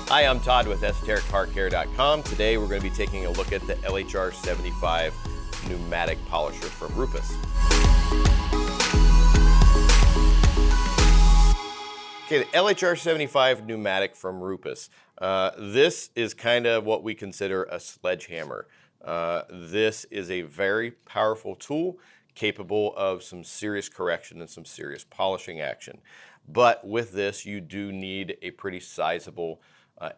Hi, I'm Todd with ESOTERICCarCare.com. Today we're going to be taking a look at the LHR75 pneumatic polisher from Rupes. Okay, the LHR75 pneumatic from Rupes. This is kind of what we consider a sledgehammer. This is a very powerful tool capable of some serious correction and some serious polishing action. But with this, you do need a pretty sizable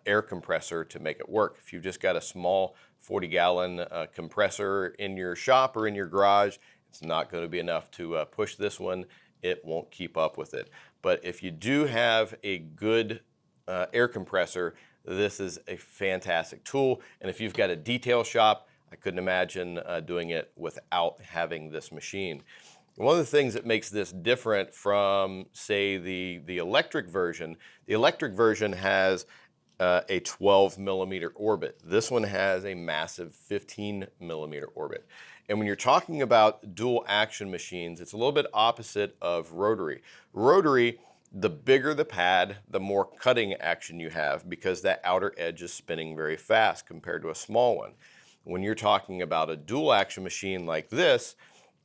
air compressor to make it work. If you've just got a small 40-gallon compressor in your shop or in your garage, it's not going to be enough to push this one. It won't keep up with it. But if you do have a good air compressor, this is a fantastic tool. And if you've got a detail shop, I couldn't imagine doing it without having this machine. One of the things that makes this different from, say, the electric version has a 12 millimeter orbit. This one has a massive 15 millimeter orbit. And when you're talking about dual action machines, it's a little bit opposite of rotary. Rotary, the bigger the pad, the more cutting action you have because that outer edge is spinning very fast compared to a small one. When you're talking about a dual action machine like this,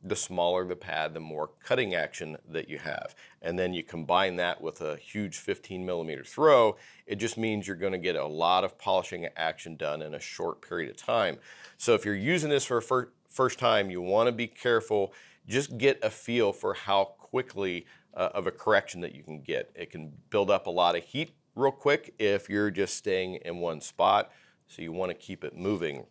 the smaller the pad, the more cutting action that you have. And then you combine that with a huge 15 millimeter throw, it just means you're going to get a lot of polishing action done in a short period of time. So if you're using this for first time, you want to be careful. Just get a feel for how quickly of a correction that you can get. It can build up a lot of heat real quick if you're just staying in one spot, so you want to keep it moving.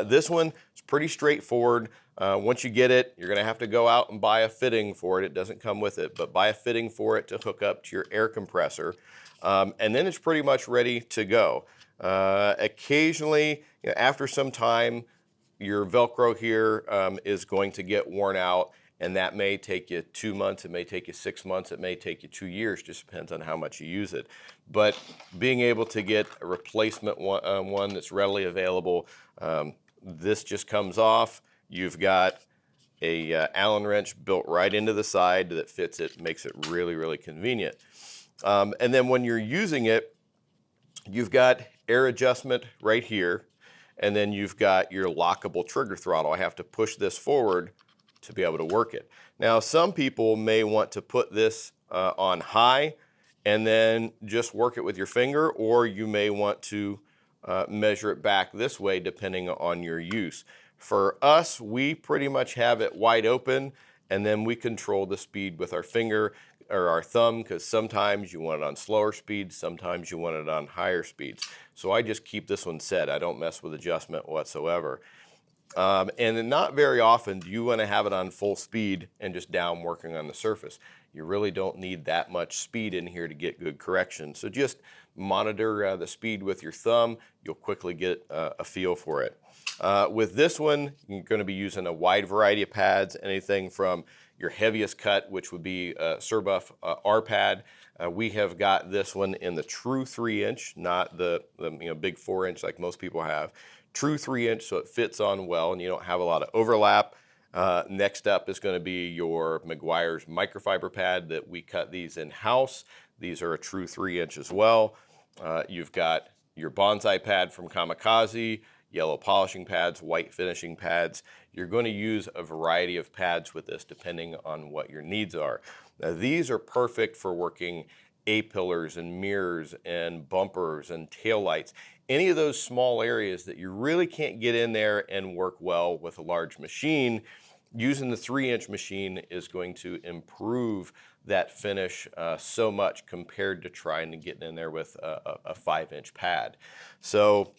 This one is pretty straightforward. Once you get it, you're going to have to go out and buy a fitting for it. It doesn't come with it, but buy a fitting for it to hook up to your air compressor. And then it's pretty much ready to go. Occasionally, after some time, your Velcro here is going to get worn out, and that may take you 2 months, it may take you 6 months, it may take you 2 years, just depends on how much you use it. But being able to get a replacement one that's readily available, this just comes off. You've got a Allen wrench built right into the side that fits it, makes it really, really convenient. And then when you're using it, you've got air adjustment right here, and then you've got your lockable trigger throttle. I have to push this forward to be able to work it. Now, some people may want to put this on high and then just work it with your finger, or you may want to measure it back this way depending on your use. For us, we pretty much have it wide open, and then we control the speed with our finger or our thumb, because sometimes you want it on slower speeds, sometimes you want it on higher speeds. So I just keep this one set. I don't mess with adjustment whatsoever. And then not very often do you want to have it on full speed and just down working on the surface. You really don't need that much speed in here to get good correction. So just monitor the speed with your thumb. You'll quickly get a feel for it. With this one, you're going to be using a wide variety of pads, anything from your heaviest cut, which would be Surbuff R pad. We have got this one in the true 3-inch, not the big 4-inch like most people have. True 3-inch, so it fits on well and you don't have a lot of overlap. Next up is going to be your Mcguire's microfiber pad that we cut these in-house. These are a true 3-inch as well. You've got your bonsai pad from Kamikaze, yellow polishing pads, white finishing pads. You're going to use a variety of pads with this depending on what your needs are. Now, these are perfect for working A-pillars and mirrors and bumpers and taillights. Any of those small areas that you really can't get in there and work well with a large machine, using the 3-inch machine is going to improve that finish so much compared to trying to get in there with a 5-inch pad. So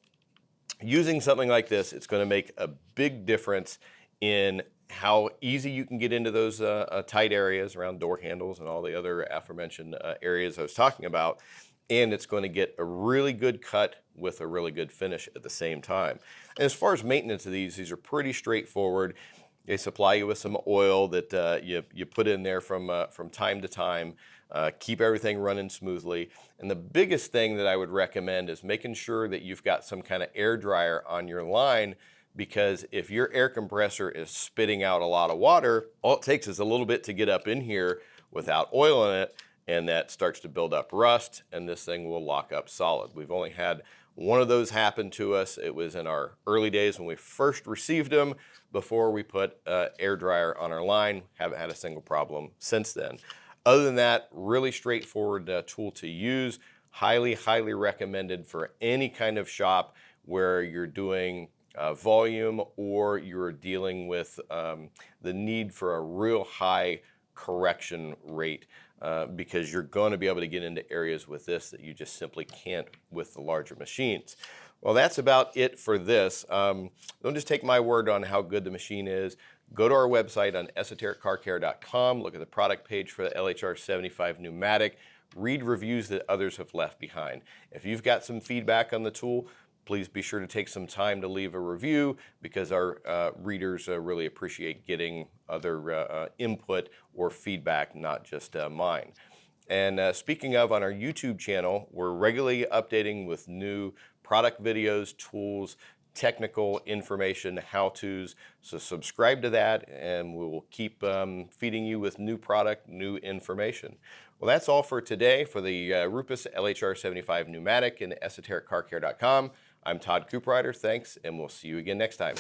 using something like this, it's going to make a big difference in how easy you can get into those tight areas around door handles and all the other aforementioned areas I was talking about. And it's going to get a really good cut with a really good finish at the same time. And as far as maintenance of these are pretty straightforward. They supply you with some oil that you put in there from time to time. Keep everything running smoothly. And the biggest thing that I would recommend is making sure that you've got some kind of air dryer on your line, because if your air compressor is spitting out a lot of water, all it takes is a little bit to get up in here without oil in it, and that starts to build up rust, and this thing will lock up solid. We've only had one of those happen to us. It was in our early days when we first received them, before we put air dryer on our line. Haven't had a single problem since then. Other than that, really straightforward tool to use. Highly, highly recommended for any kind of shop where you're doing volume, or you're dealing with the need for a real high correction rate, because you're going to be able to get into areas with this that you just simply can't with the larger machines. Well, that's about it for this. Don't just take my word on how good the machine is. Go to our website on esotericcarcare.com, look at the product page for the LHR75 Pneumatic, read reviews that others have left behind. If you've got some feedback on the tool, please be sure to take some time to leave a review, because our readers really appreciate getting other input or feedback, not just mine. And speaking of, on our YouTube channel, we're regularly updating with new product videos, tools, technical information, how-tos. So subscribe to that, and we will keep feeding you with new product, new information. Well, that's all for today for the Rupes LHR75 Pneumatic and EsotericCarCare.com. I'm Todd Cooprider. Thanks, and we'll see you again next time.